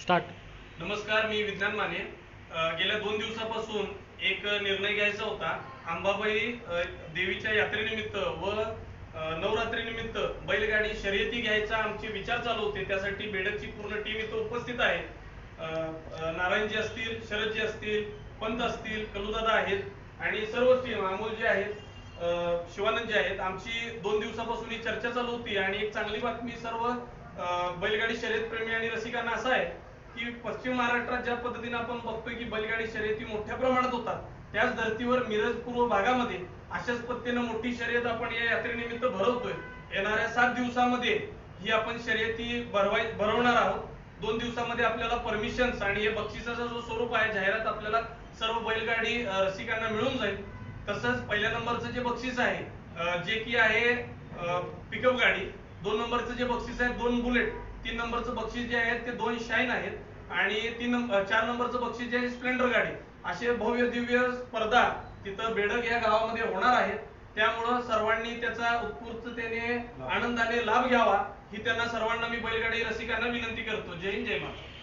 Start. नमस्कार, मी विज्ञान माने. गेल्या 2 दिवसापासून एक निर्णय घ्यायचा होता. अंबाबाई देवीच्या यात्रेनिमित्त व नवरात्रीनिमित्त बैलगाडी शर्यती घ्यायचा आमचे विचार चालू होते. त्यासाठी बेडकची पूर्ण टीम इथं उपस्थित आहे. नारायणजी असतील, शरदजी असतील, पंत असतील, कलुदादा आहेत आणि सर्व टीम अमोलजी आहेत, शिवानंदजी आहेत. आमची 2 दिवसापासून ही चर्चा चालू होती आणि एक चांगली बातमी सर्व बैलगाडी शर्यत प्रेमी आणि रसिकांना असं आहे की पश्चिम महाराष्ट्रात ज्या पद्धतीने आपण बघतोय की बैलगाडी शर्यती मोठ्या प्रमाणात होतात, त्याच धर्तीवर मिरज पूर्व भागामध्ये अशाच पद्धतीनं मोठी शर्यत आपण या यात्रेनिमित्त भरवतोय. येणाऱ्या 7 दिवसामध्ये ही आपण शर्यती भरवणार आहोत. 2 दिवसामध्ये आपल्याला परमिशन्स आणि हे बक्षिसाचा जो स्वरूप आहे, जाहिरात आपल्याला सर्व बैलगाडी रसिकांना मिळून जाईल. तसंच पहिल्या नंबरचं जे बक्षीस आहे जे की आहे पिकअप गाडी, 2 नंबरचं जे बक्षीस आहे 2 बुलेट, 3 नंबरचं बक्षीस जे आहे ते 2 शाईन आहेत आणि 4 नंबरचं बक्षीस जे आहे स्प्लेंडर गाडी. असे भव्य दिव्य स्पर्धा तिथं बेडग या गावामध्ये होणार आहेत. त्यामुळं सर्वांनी त्याचा उत्स्फूर्ततेने आनंदाने लाभ घ्यावा ही त्यांना सर्वांना मी बैलगाडी रसिकांना विनंती करतो. जय हिंद, जय महाराष्ट्र.